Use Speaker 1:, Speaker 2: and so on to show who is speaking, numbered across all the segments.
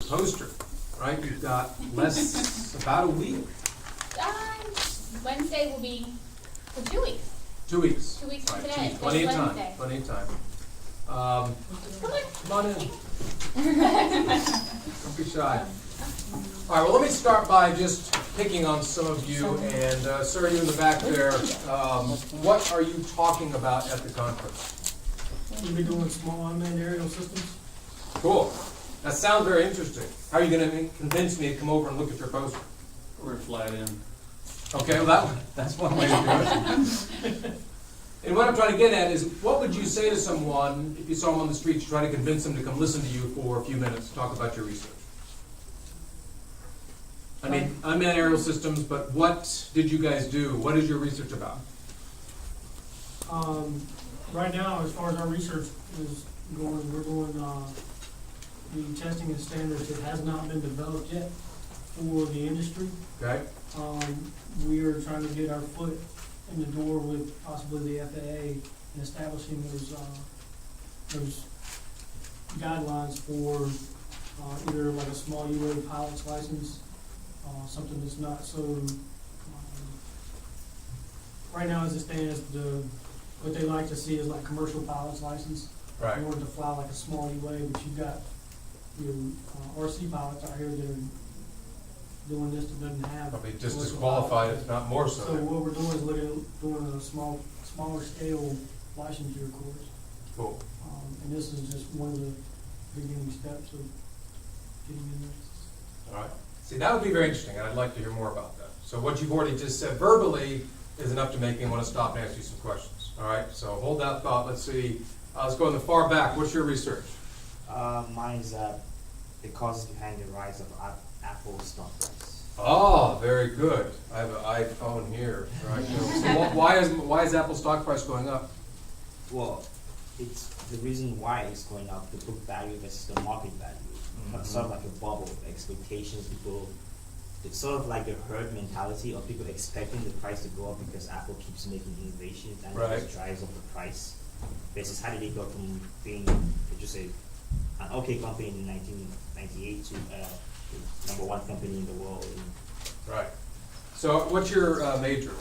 Speaker 1: poster, right? You've got about a week.
Speaker 2: Wednesday will be for 2 weeks.
Speaker 1: 2 weeks.
Speaker 2: 2 weeks from
Speaker 1: Right,
Speaker 2: today.
Speaker 1: geez, plenty of
Speaker 2: It's
Speaker 1: time.
Speaker 2: Wednesday.
Speaker 1: Plenty of time. Come on in. Don't be shy. All right, well, let me start by just picking on some of you. And, sir, you in the back there, what are you talking about at the conference?
Speaker 3: We'll be doing small unmanned aerial systems.
Speaker 1: Cool. That sounds very interesting. How are you going to convince me to come over and look at your poster?
Speaker 4: We're flat in.
Speaker 1: Okay, well, that's one way to do it. And what I'm trying to get at is, what would you say to someone if you saw them on the street to try to convince them to come listen to you for a few minutes to talk about your research? I mean, unmanned aerial systems, but what did you guys do? What is your research about?
Speaker 3: Right now, as far as our research is going, we're doing the testing and standards that has not been developed yet for the industry.
Speaker 1: Okay?
Speaker 3: We are trying to get our foot in the door with possibly the FAA and establishing those guidelines for either like a small UA pilot's license, something that's not so. Right now, as it stands, what they like to see is like commercial pilot's license.
Speaker 1: Right.
Speaker 3: In order to fly like a small UA, but you've got your RC pilots out here that are doing this that doesn't have.
Speaker 1: Probably just as
Speaker 3: commercial
Speaker 1: qualified,
Speaker 3: pilots.
Speaker 1: if not more
Speaker 3: So
Speaker 1: so.
Speaker 3: what we're doing is doing a smaller scale licensure course.
Speaker 1: Cool.
Speaker 3: And this is just one of the beginning steps of getting in there.
Speaker 1: All right. See, that would be very interesting, and I'd like to hear more about that. So what you've already just said verbally is enough to make me want to stop and ask you some questions. All right, so hold that thought. Let's see. Let's go in the far back. What's your research?
Speaker 5: Mine is the causes behind the rise of Apple stock price.
Speaker 1: Oh, very good. I have an iPhone here. Right. So why is Apple stock price going up?
Speaker 5: Well, it's the reason why it's going up. The book value versus the market value. It's sort of like a bubble. Expectations, people. It's sort of like the herd mentality of people expecting the price to go up because Apple keeps making innovations and
Speaker 1: Right.
Speaker 5: it just drives up the price. Versus how did they go from being, just say, an okay company in 1998 to the number one company in the world in
Speaker 1: Right. So what's your major?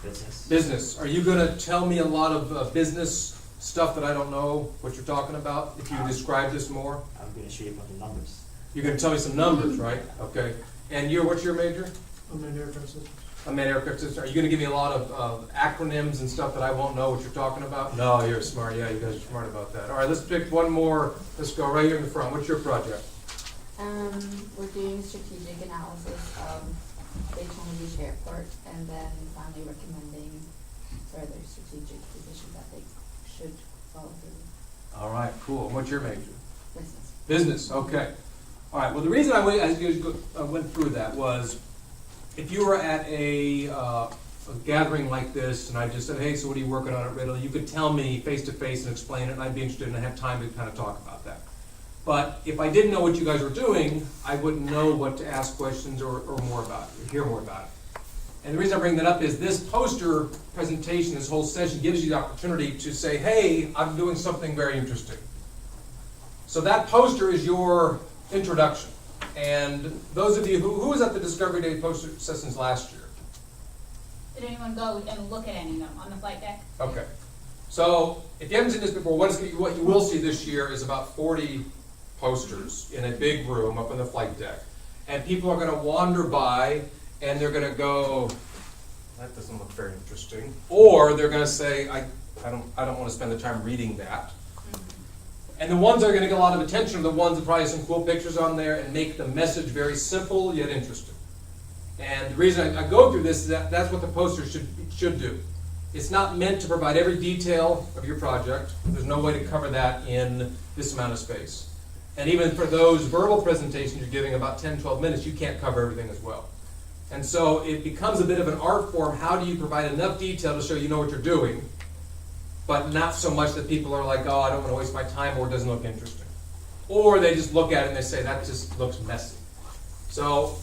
Speaker 5: business?
Speaker 1: Business. Are you going to tell me a lot of business stuff that I don't know what you're talking about? If you describe this more,
Speaker 5: I'm going to show you a bunch of numbers.
Speaker 1: you're going to tell me some numbers, right? Okay. And what's your major?
Speaker 3: Unmanned aircraft systems.
Speaker 1: Unmanned aircraft system. Are you going to give me a lot of acronyms and stuff that I won't know what you're talking about? No, you're smart. Yeah, you guys are smart about that. All right, let's pick one more. Let's go right here in the front. What's your project?
Speaker 6: We're doing strategic analysis of Daytona Beach Airport and then finally recommending further strategic positions that they should follow through.
Speaker 1: All right, cool. And what's your major?
Speaker 6: Business.
Speaker 1: Business. Okay. All right. Well, the reason I went through that was if you were at a gathering like this and I just said, hey, so what are you working on at Riddle? You could tell me face to face and explain it, and I'd be interested and have time to kind of talk about that. But if I didn't know what you guys were doing, I wouldn't know what to ask questions or more about it, or hear more about it. And the reason I bring that up is this poster presentation, this whole session gives you the opportunity to say, hey, I'm doing something very interesting. So that poster is your introduction. And those of you who was at the Discovery Day poster sessions last year?
Speaker 2: Did anyone go and look at any of them on the flight deck?
Speaker 1: Okay. So if you haven't seen this before, what you will see this year is about 40 posters in a big room up on the flight deck. And people are going to wander by and they're going to go, that doesn't look very interesting. Or they're going to say, I don't want to spend the time reading that. And the ones that are going to get a lot of attention are the ones that probably have some cool pictures on there and make the message very simple yet interesting. And the reason I go through this is that that's what the poster should do. It's not meant to provide every detail of your project. There's no way to cover that in this amount of space. And even for those verbal presentations you're giving about 10, 12 minutes, you can't cover everything as well. And so it becomes a bit of an art form. How do you provide enough detail to show you know what you're doing, but not so much that people are like, oh, I don't want to waste my time, or it doesn't look interesting. Or they just look at it and they say, that just looks messy. So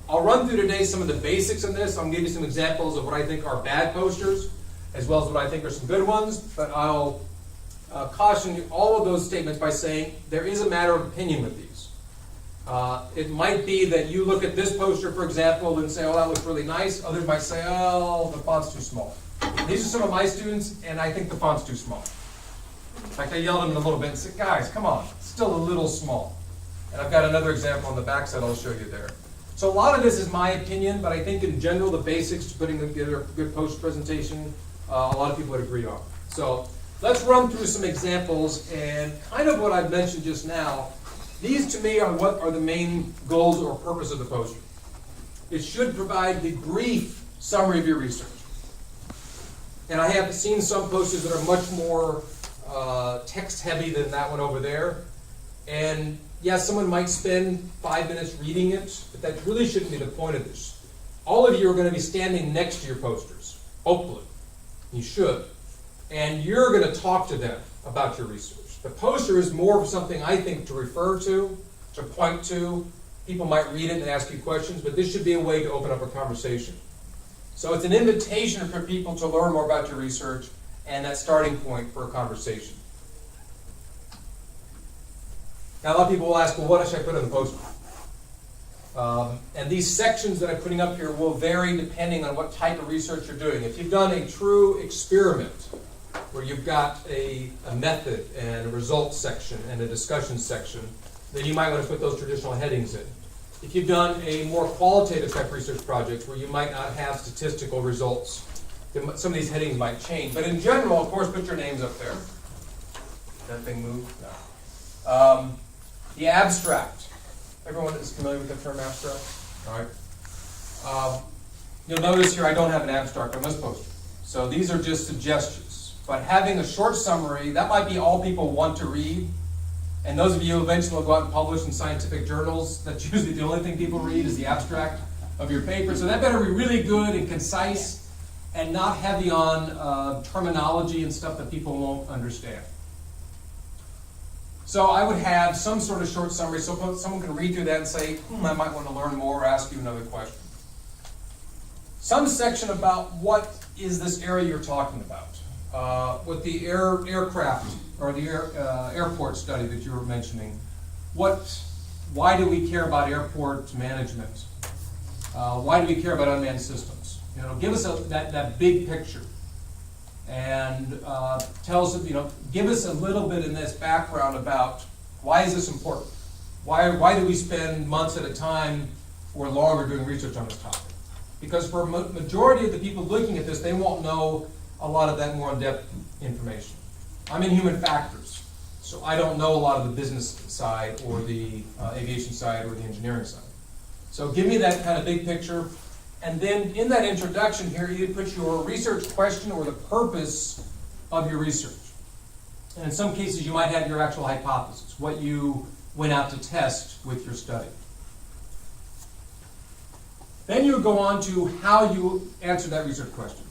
Speaker 1: I'll run through today some of the basics in this. I'll give you some examples of what I think are bad posters, as well as what I think are some good ones, but I'll caution you all of those statements by saying there is a matter of opinion with these. It might be that you look at this poster, for example, and say, oh, that looks really nice. Others might say, oh, the font's too small. These are some of my students, and I think the font's too small. In fact, I yelled at them a little bit and said, guys, come on, it's still a little small. And I've got another example on the back side I'll show you there. So a lot of this is my opinion, but I think in general, the basics to putting together a good post presentation, a lot of people would agree on. So let's run through some examples, and kind of what I've mentioned just now. These to me are what are the main goals or purpose of the poster. It should provide the brief summary of your research. And I have seen some posters that are much more text heavy than that one over there. And yes, someone might spend 5 minutes reading it, but that really shouldn't be the point of this. All of you are going to be standing next to your posters, hopefully. You should. And you're going to talk to them about your research. The poster is more of something I think to refer to point to. People might read it and ask you questions, but this should be a way to open up a conversation. So it's an invitation for people to learn more about your research and that starting point for a conversation. Now a lot of people will ask, well, what should I put on the poster? And these sections that I'm putting up here will vary depending on what type of research you're doing. If you've done a true experiment, where you've got a method and a results section and a discussion section, then you might want to put those traditional headings in. If you've done a more qualitative type research project where you might not have statistical results, then some of these headings might change. But in general, of course, put your names up there. That thing move? No. The abstract. Everyone is familiar with the term abstract? All right. You'll notice here I don't have an abstract on this poster. So these are just suggestions. But having a short summary, that might be all people want to read. And those of you who eventually will go out and publish in scientific journals, that's usually the only thing people read is the abstract of your paper. So that better be really good and concise and not heavy on terminology and stuff that people won't understand. So I would have some sort of short summary so someone can read through that and say, I might want to learn more or ask you another question. Some section about what is this area you're talking about. With the aircraft or the airport study that you were mentioning, why do we care about airport management? Why do we care about unmanned systems? Give us that big picture, and tell us, give us a little bit in this background about why is this important? Why do we spend months at a time or longer doing research on this topic? Because for a majority of the people looking at this, they won't know a lot of that more in-depth information. I'm in human factors, so I don't know a lot of the business side or the aviation side or the engineering side. So give me that kind of big picture, and then in that introduction here, you put your research question or the purpose of your research. And in some cases, you might have your actual hypothesis, what you went out to test with your study. Then you would go on to how you answer that research question.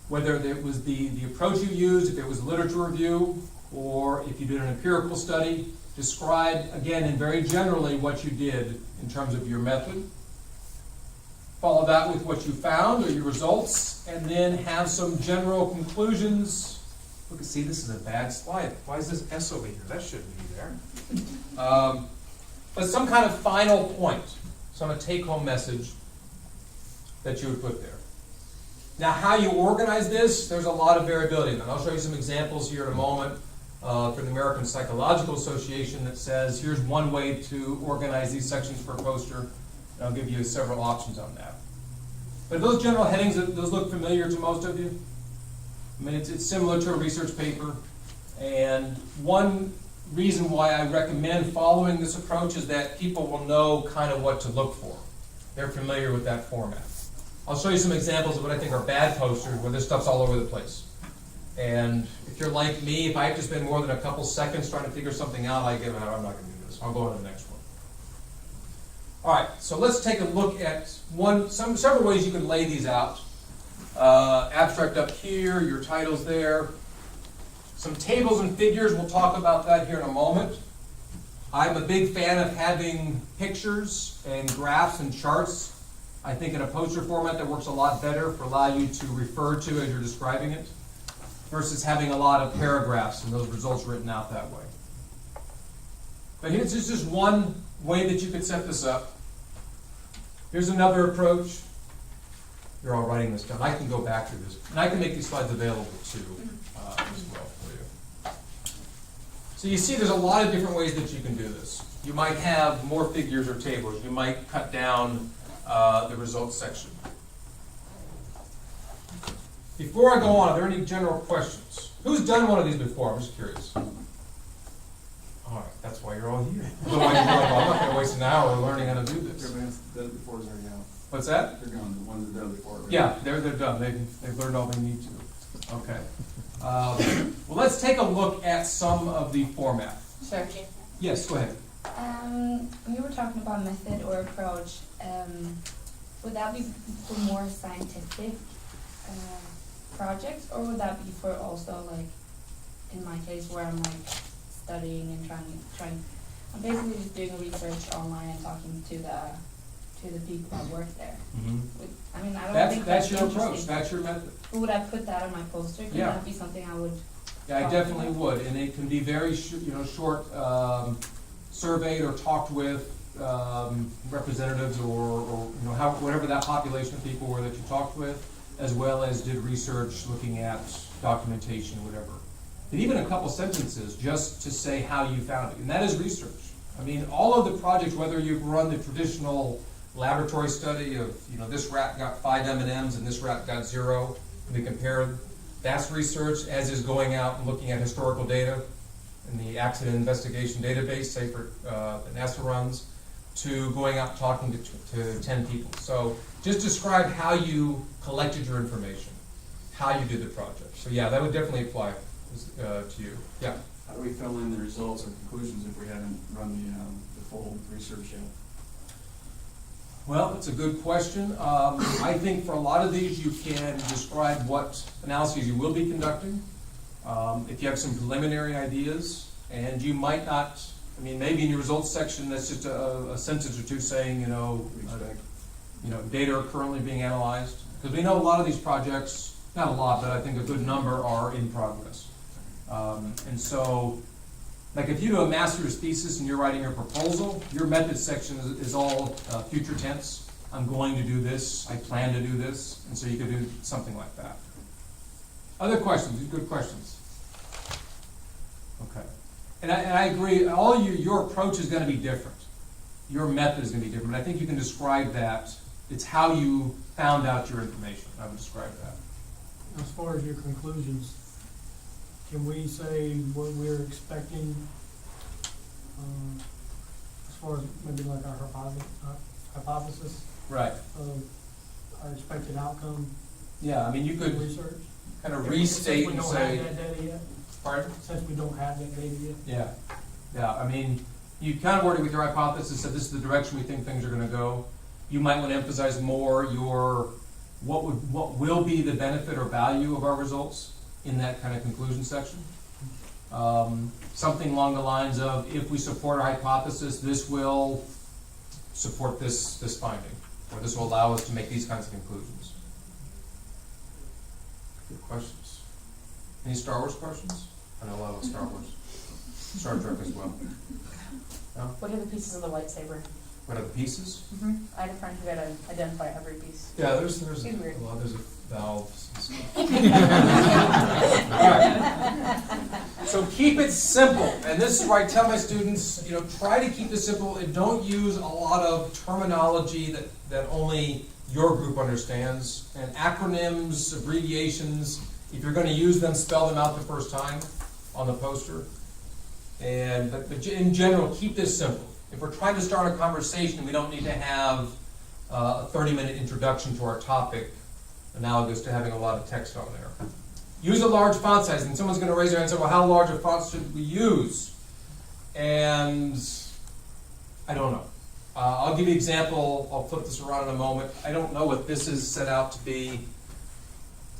Speaker 1: Whether it was the approach you used, if it was a literature review, or if you did an empirical study, describe, again, and very generally what you did in terms of your method. Follow that with what you found or your results, and then have some general conclusions. Look, see, this is a bad slide. Why is this S over here? That shouldn't be there. But some kind of final point, some take-home message that you would put there. Now, how you organize this, there's a lot of variability. And I'll show you some examples here in a moment from the American Psychological Association that says, here's one way to organize these sections for a poster. And I'll give you several options on that. But those general headings, those look familiar to most of you. I mean, it's similar to a research paper. And one reason why I recommend following this approach is that people will know kind of what to look for. They're familiar with that format. I'll show you some examples of what I think are bad posters where this stuff's all over the place. And if you're like me, if I have to spend more than a couple seconds trying to figure something out, I'm not going to do this. I'll go on to the next one. All right, so let's take a look at several ways you can lay these out. Abstract up here, your titles there. Some tables and figures, we'll talk about that here in a moment. I'm a big fan of having pictures and graphs and charts. I think in a poster format that works a lot better for allow you to refer to as you're describing it, versus having a lot of paragraphs and those results written out that way. But here's just one way that you could set this up. Here's another approach. You're all writing this down. I can go back to this, and I can make these slides available too, as well for you. So you see there's a lot of different ways that you can do this. You might have more figures or tables. You might cut down the results section. Before I go on, are there any general questions? Who's done one of these before? I'm just curious. All right, that's why you're all here. Otherwise, you're like, well, I'm not going to waste an hour learning how to do this.
Speaker 4: Everyone's done it before, is already out.
Speaker 1: What's that?
Speaker 4: They're gone, the ones that done it before. Right?
Speaker 1: Yeah, they're done. They've learned all they need to. Okay. Well, let's take a look at some of the format.
Speaker 6: Sure.
Speaker 1: Yes, go ahead.
Speaker 6: We were talking about method or approach. Would that be for more scientific projects, or would that be for also, like, in my case, where I'm like studying and trying? I'm basically just doing research online and talking to the people that work there.
Speaker 1: Mm-hmm.
Speaker 6: I mean, I don't think
Speaker 1: That's your approach.
Speaker 6: interesting.
Speaker 1: That's your method.
Speaker 6: But would I put that on my poster? Could
Speaker 1: Yeah.
Speaker 6: that be something I would?
Speaker 1: Yeah, I
Speaker 6: talk
Speaker 1: definitely
Speaker 6: about?
Speaker 1: would, and it can be very short, surveyed or talked with representatives or whatever that population of people were that you talked with, as well as did research looking at documentation, whatever. And even a couple sentences just to say how you found it, and that is research. I mean, all of the projects, whether you've run the traditional laboratory study of, this rat got 5 M&Ms and this rat got 0, and we compare, that's research, as is going out and looking at historical data in the accident investigation database, say for that NASA runs, to going out and talking to 10 people. So just describe how you collected your information, how you did the project. So yeah, that would definitely apply to you. Yeah.
Speaker 4: How do we fill in the results or conclusions if we haven't run the full research yet?
Speaker 1: Well, it's a good question. I think for a lot of these, you can describe what analyses you will be conducting. If you have some preliminary ideas, and you might not, maybe in your results section, that's just a sentence or two saying, data are currently being analyzed. Because we know a lot of these projects, not a lot, but I think a good number are in progress. And so, like if you do a master's thesis and you're writing your proposal, your method section is all future tense. I'm going to do this, I plan to do this, and so you could do something like that. Other questions? Good questions. Okay. And I agree, your approach is going to be different. Your method is going to be different. I think you can describe that. It's how you found out your information. I would describe that.
Speaker 3: As far as your conclusions, can we say what we're expecting, as far as maybe like our hypothesis
Speaker 1: Right.
Speaker 3: of our expected outcome
Speaker 1: Yeah, you
Speaker 3: in
Speaker 1: could
Speaker 3: research?
Speaker 1: kind of restate and
Speaker 3: Since we
Speaker 1: say,
Speaker 3: don't have that data yet,
Speaker 1: pardon?
Speaker 3: since we don't have that data yet.
Speaker 1: Yeah, you kind of worded with your hypothesis that this is the direction we think things are going to go. You might want to emphasize more what will be the benefit or value of our results in that kind of conclusion section. Something along the lines of, if we support our hypothesis, this will support this finding, or this will allow us to make these kinds of conclusions. Good questions. Any Star Wars questions? I know a lot about Star Wars. Star Trek as well. No?
Speaker 7: What are the pieces of the lightsaber?
Speaker 1: What are the pieces?
Speaker 7: I had a friend who had to identify every piece.
Speaker 1: Yeah, there's
Speaker 7: Seems weird.
Speaker 1: there's valves and stuff. All right. So keep it simple, and this is where I tell my students, try to keep this simple and don't use a lot of terminology that only your group understands, and acronyms, abbreviations. If you're going to use them, spell them out the first time on the poster. But in general, keep this simple. If we're trying to start a conversation, we don't need to have a 30-minute introduction to our topic, analogous to having a lot of text on there. Use a large font size, and someone's going to raise their hand and say, well, how large a font should we use? And I don't know. I'll give you an example. I'll flip this around in a moment. I don't know what this is set out to be.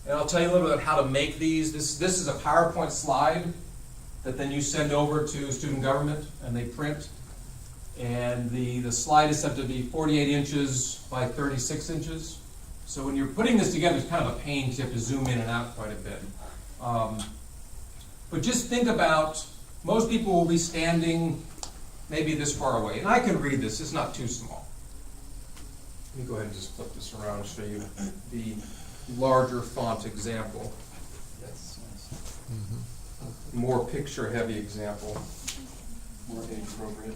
Speaker 1: And I'll tell you a little bit about how to make these. This is a PowerPoint slide that then you send over to student government, and they print. And the slide is set to be 48 inches by 36 inches. So when you're putting this together, it's kind of a pain because you have to zoom in and out quite a bit. But just think about, most people will be standing maybe this far away. And I can read this, it's not too small. Let me go ahead and just flip this around and show you the larger font example.
Speaker 4: That's
Speaker 1: More picture-heavy example.
Speaker 4: more age appropriate.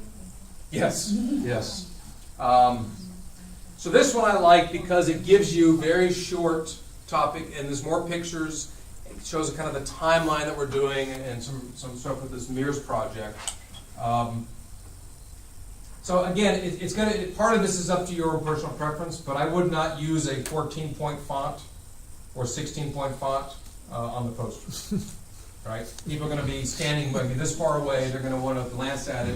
Speaker 1: Yes, yes. So this one I like because it gives you very short topic, and there's more pictures. It shows kind of the timeline that we're doing and some stuff with this Mears project. So again, it's gonna, part of this is up to your personal preference, but I would not use a 14-point font or 16-point font on the posters. Right? People are gonna be standing maybe this far away, they're gonna wanna glance at it.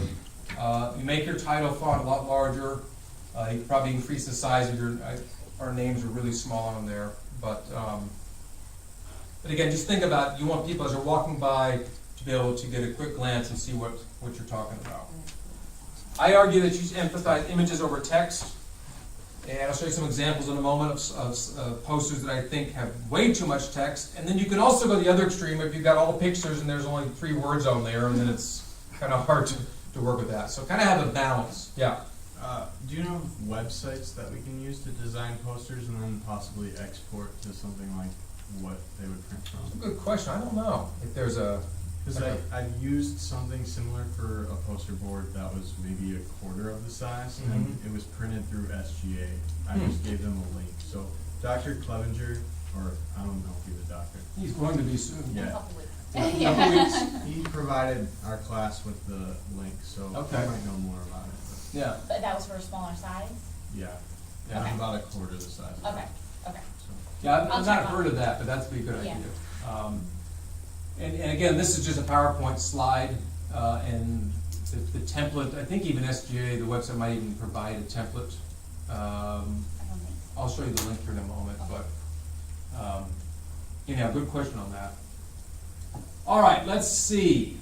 Speaker 1: You make your title font a lot larger. You could probably increase the size of your, our names are really small on there, but again, just think about, you want people as they're walking by to be able to get a quick glance and see what you're talking about. I argue that you should emphasize images over text, and I'll show you some examples in a moment of posters that I think have way too much text, and then you can also go the other extreme if you've got all the pictures and there's only 3 words on there, and then it's kind of hard to work with that. So kind of have a balance, yeah.
Speaker 8: Do you know of websites that we can use to design posters and then possibly export to something like what they would print
Speaker 1: That's a
Speaker 8: from?
Speaker 1: good question. I don't know if there's a.
Speaker 8: Because I've used something similar for a poster board that was maybe a quarter of the size, and
Speaker 1: Mhm.
Speaker 8: it was printed through SGA. I
Speaker 1: Hmm.
Speaker 8: just gave them a link. So Dr. Clevenger, or I don't know if he's a doctor,
Speaker 1: He's going to be soon.
Speaker 7: A
Speaker 8: yeah,
Speaker 7: couple weeks.
Speaker 1: In a couple weeks.
Speaker 8: he provided our class with the link, so
Speaker 1: Okay.
Speaker 8: he might know more about it.
Speaker 1: Yeah.
Speaker 2: But that was for a smaller size?
Speaker 8: But yeah,
Speaker 1: Yeah.
Speaker 8: it's about a quarter the size.
Speaker 2: Okay, okay.
Speaker 8: So.
Speaker 1: Yeah, I've
Speaker 2: I'll
Speaker 1: not
Speaker 2: check on
Speaker 1: heard
Speaker 2: it.
Speaker 1: of that, but that's be a good
Speaker 2: Yeah.
Speaker 1: idea. And again, this is just a PowerPoint slide, and the template, I think even SGA, the website might even provide a template.
Speaker 2: I don't think so.
Speaker 1: I'll show you the link here in a moment, but, anyhow, good question on that. All right, let's see.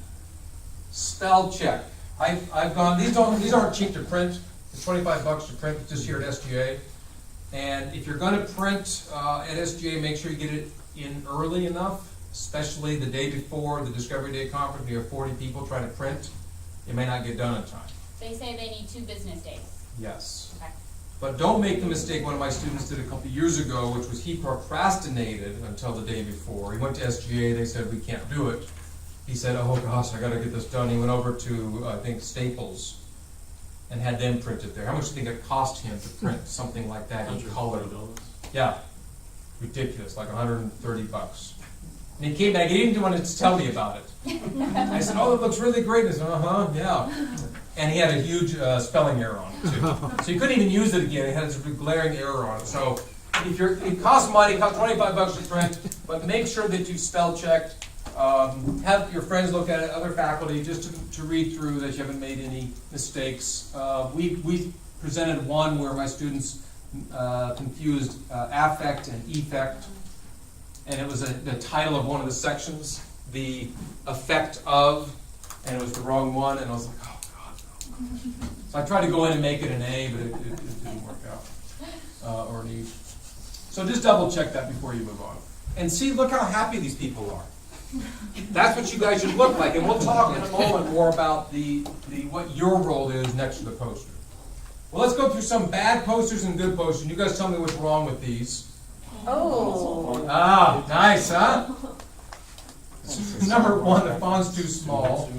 Speaker 1: Spell check. I've gone, these aren't cheap to print. It's $25 to print just here at SGA. And if you're gonna print at SGA, make sure you get it in early enough, especially the day before the Discovery Day conference. We have 40 people trying to print. It may not get done in time.
Speaker 2: They say they need 2 business days.
Speaker 1: Yes.
Speaker 2: Okay.
Speaker 1: But don't make the mistake one of my students did a couple of years ago, which was he procrastinated until the day before. He went to SGA, they said, we can't do it. He said, oh gosh, I gotta get this done. He went over to, I think, Staples and had them print it there. How much do you think it cost him to print something like that in color? Yeah, ridiculous, like $130. And he came back, he didn't want to tell me about it. I said, oh, it looks really great. He said, yeah. And he had a huge spelling error on it, too. So he couldn't even use it again. It had this glaring error on it. So if it costs money, it costs $25 to print, but make sure that you spell checked. Have your friends look at it, other faculty, just to read through that you haven't made any mistakes. We presented one where my students confused affect and effect, and it was the title of one of the sections, the effect of, and it was the wrong one, and I was like, oh God, no. So I tried to go in and make it an A, but it didn't work out, or an E. So just double check that before you move on. And see, look how happy these people are. That's what you guys should look like, and we'll talk in a moment more about what your role is next to the poster. Well, let's go through some bad posters and good posters. You guys tell me what's wrong with these.
Speaker 7: Oh.
Speaker 1: Ah, nice, huh? Number 1, the font's too small.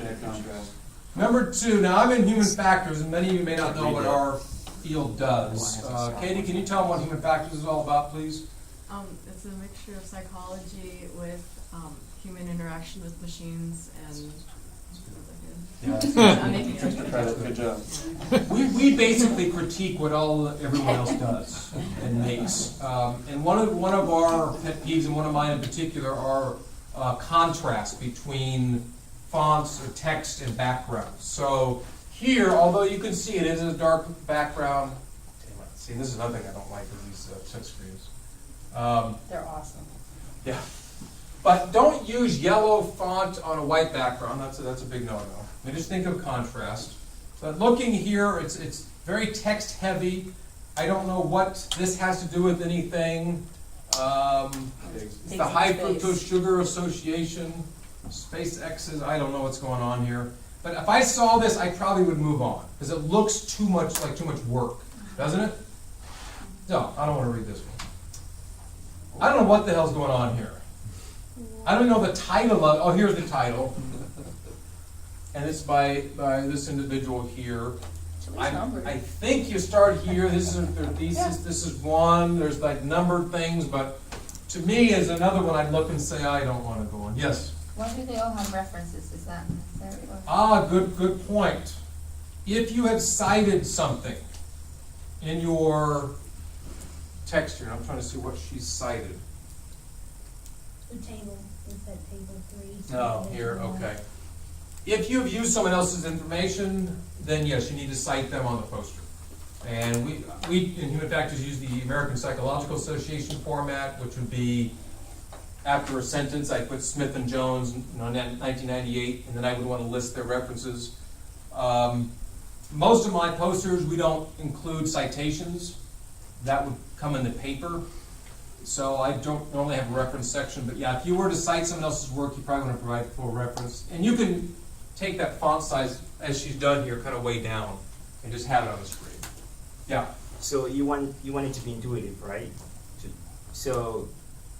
Speaker 1: Number 2, now I'm in human factors, and many of you may not know what our field does. Katie, can you tell them what human factors is all about, please?
Speaker 9: It's a mixture of psychology with human interaction with machines and. I'm making it.
Speaker 4: Good job.
Speaker 1: We basically critique what everyone else does and makes. And one of our pet peeves, and one of mine in particular, are contrast between fonts or text and background. So here, although you can see it is a dark background. See, this is another thing I don't like with these touch screens.
Speaker 7: They're awesome.
Speaker 1: Yeah. But don't use yellow font on a white background. That's a big no-no. I mean, just think of contrast. But looking here, it's very text heavy. I don't know what this has to do with anything. It's the
Speaker 7: Takes
Speaker 1: high
Speaker 7: up space.
Speaker 1: fructose sugar association, SpaceX's, I don't know what's going on here. But if I saw this, I probably would move on, because it looks too much work, doesn't it? No, I don't want to read this one. I don't know what the hell's going on here. I don't even know the title of, oh, here's the title. And it's by this individual here. I think you start here, this is their thesis, this is one, there's like numbered things, but to me is another one I'd look and say, I don't want to go on. Yes?
Speaker 6: Why do they all have references? Is that necessary? Or?
Speaker 1: Ah, good point. If you have cited something in your text here, I'm trying to see what she cited.
Speaker 2: The table, is that table 3?
Speaker 1: Oh, here, okay. If you have used someone else's information, then yes, you need to cite them on the poster. And we in Human Factors use the American Psychological Association format, which would be after a sentence, I put Smith and Jones, 1998, and then I would want to list their references. Most of my posters, we don't include citations. That would come in the paper. So I don't normally have a reference section, but yeah, if you were to cite someone else's work, you probably want to provide full reference. And you can take that font size, as she's done here, kind of way down, and just have it on the screen. Yeah.
Speaker 5: So you want it to be intuitive, right? So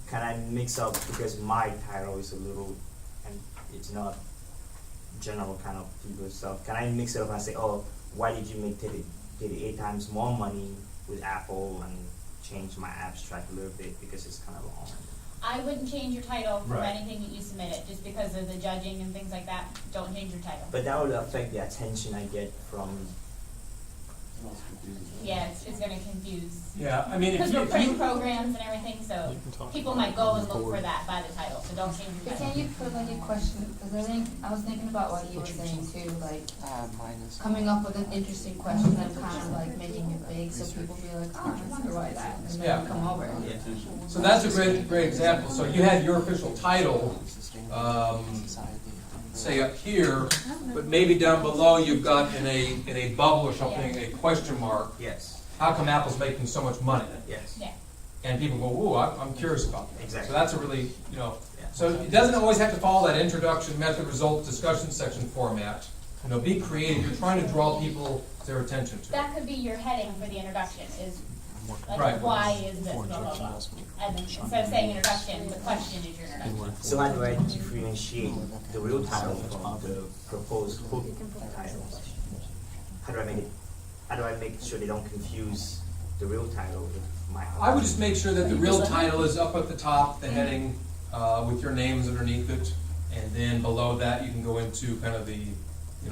Speaker 5: can I mix up, because my title is a little, and it's not general kind of people stuff. Can I mix it up and say, oh, why did you make 8 times more money with Apple, and change my abstract a little bit because it's kind of long?
Speaker 2: I wouldn't change your title from
Speaker 1: Right.
Speaker 2: anything that you submitted, just because of the judging and things like that. Don't change your title.
Speaker 5: But that would affect the attention I get from.
Speaker 2: Yeah, it's gonna confuse.
Speaker 1: Yeah, I mean,
Speaker 2: Because
Speaker 1: if
Speaker 2: we're
Speaker 1: you,
Speaker 2: printing programs and everything, so people might go and look for that by the title, so don't change your
Speaker 6: But
Speaker 2: title.
Speaker 6: can you put like a question? Because I was thinking about what you were saying too, like coming up with an interesting question and kind of like making it big, so people be like, oh, I wonder why that, and then
Speaker 1: Yeah.
Speaker 6: come over.
Speaker 1: so that's a great example. So you had your official title, say up here, but maybe down below you've got in a bubble or something, a question mark.
Speaker 5: Yes.
Speaker 1: How come Apple's making so much money?
Speaker 5: Yes.
Speaker 2: Yeah.
Speaker 1: And people go, ooh, I'm curious about that.
Speaker 5: Exactly.
Speaker 1: So that's a really,
Speaker 5: Yeah.
Speaker 1: so it doesn't always have to follow that introduction, method, result, discussion section format. Be creative. You're trying to draw people their attention to it.
Speaker 2: That could be your heading for the introduction, is like,
Speaker 1: Right.
Speaker 2: why is this, blah, blah, blah. And then instead of saying introduction, the question is your introduction.
Speaker 5: So how do I differentiate the real title from the proposed book title? How do I make sure they don't confuse the real title with my own?
Speaker 1: I would just make sure that the real title is up at the top, the heading, with your names underneath it, and then below that you can go into kind of the,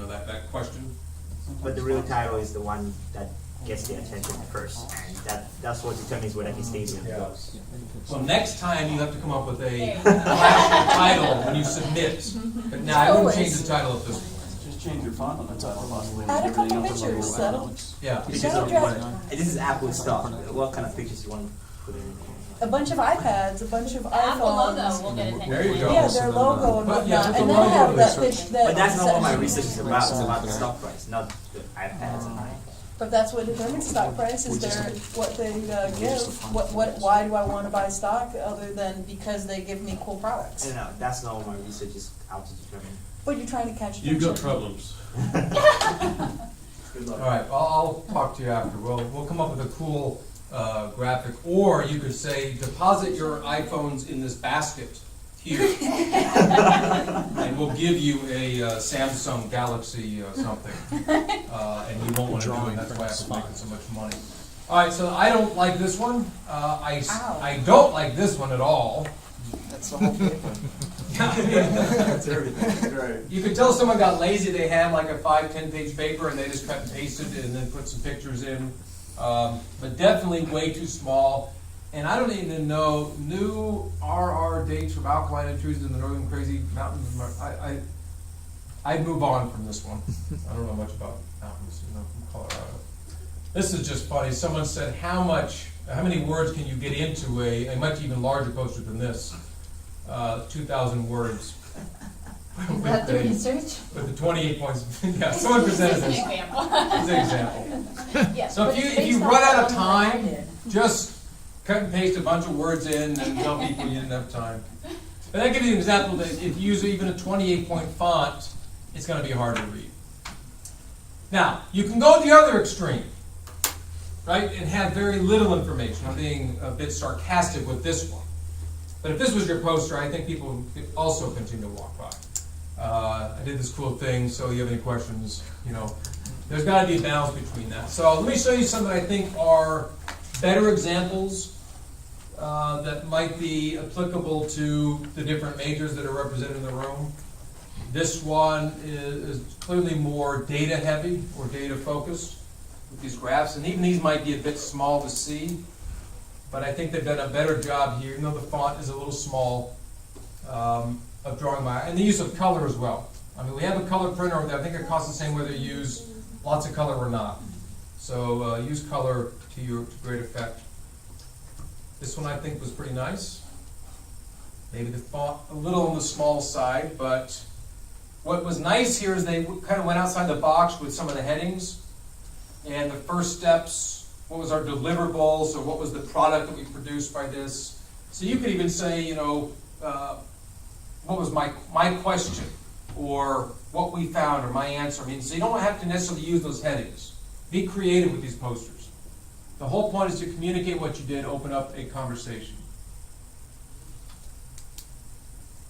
Speaker 1: that question.
Speaker 5: But the real title is the one that gets the attention first, and that's what determines whether he stays in the books.
Speaker 1: Well, next time you have to come up with a actual title when you submit. But now I wouldn't change the title of this one.
Speaker 4: Just change your font on the title possibly.
Speaker 7: Add a
Speaker 4: Everything
Speaker 7: couple
Speaker 4: else on the
Speaker 7: pictures,
Speaker 4: lower
Speaker 7: that'll-
Speaker 4: balance.
Speaker 1: Yeah.
Speaker 5: Because
Speaker 7: That'll
Speaker 5: of
Speaker 7: drive-
Speaker 5: what- this is Apple stuff. What kind of pictures you want to put in?
Speaker 7: A bunch of iPads, a bunch of
Speaker 2: The Apple logo
Speaker 7: iPhones.
Speaker 2: will get attention.
Speaker 1: There you go.
Speaker 7: Yeah, their logo and
Speaker 1: But, yeah,
Speaker 7: whatnot,
Speaker 1: put
Speaker 7: and
Speaker 1: the
Speaker 7: then
Speaker 1: logo
Speaker 7: have
Speaker 1: in
Speaker 7: that
Speaker 1: there.
Speaker 7: bitch, that.
Speaker 5: But that's not what my
Speaker 7: section.
Speaker 5: research is about. It's about the stock price, not the iPads and iPhones.
Speaker 7: But that's what determines stock price, is their, what they give, why do I wanna buy stock, other than because they give me cool products?
Speaker 5: No, that's not what my research is out to determine.
Speaker 7: But you're trying to catch
Speaker 10: You've got
Speaker 7: attention.
Speaker 10: problems.
Speaker 4: Good luck.
Speaker 1: All right, I'll talk to you after. We'll come up with a cool graphic, or you could say, deposit your iPhones in this basket here, and we'll give you a Samsung Galaxy something, and you won't want to do it. That's why Apple's making so much money. All right, so I don't like this one. I don't like this one at all.
Speaker 7: That's the whole paper.
Speaker 4: That's everything. Right.
Speaker 1: You could tell someone got lazy. They had like a 5-10 page paper and they just cut and pasted and then put some pictures in. But definitely way too small. And I don't even know new RR dates from alkaline intrusions in the northern crazy mountains. I'd move on from this one. I don't know much about mountains from Colorado. This is just funny. Someone said, how many words can you get into a much even larger poster than this? 2,000 words.
Speaker 6: Is that the research?
Speaker 1: With the 28 points, yeah, someone presented
Speaker 2: This is
Speaker 1: this
Speaker 2: an example.
Speaker 1: as an example.
Speaker 2: Yes.
Speaker 1: So
Speaker 7: But
Speaker 1: if
Speaker 7: it's
Speaker 1: you
Speaker 7: based
Speaker 1: run
Speaker 7: off
Speaker 1: out of
Speaker 7: the one that I
Speaker 1: time,
Speaker 7: did.
Speaker 1: just cut and paste a bunch of words in and tell people you didn't have time. And that gives you an example that if you use even a 28 point font, it's gonna be hard to read. Now, you can go the other extreme, right, and have very little information. I'm being a bit sarcastic with this one. But if this was your poster, I think people could also continue to walk by. I did this cool thing, so you have any questions, there's gotta be a balance between that. So let me show you some that I think are better examples that might be applicable to the different majors that are represented in the room. This one is clearly more data heavy or data focused with these graphs, and even these might be a bit small to see, but I think they've done a better job here, even though the font is a little small, of drawing my, and the use of color as well. I mean, we have a color printer over there. I think it costs the same whether you use lots of color or not. So use color to great effect. This one I think was pretty nice. Maybe the font a little on the small side, but what was nice here is they kind of went outside the box with some of the headings and the first steps. What was our deliverable? So what was the product that we produced by this? So you could even say, what was my question, or what we found, or my answer. I mean, so you don't have to necessarily use those headings. Be creative with these posters. The whole point is to communicate what you did, open up a conversation.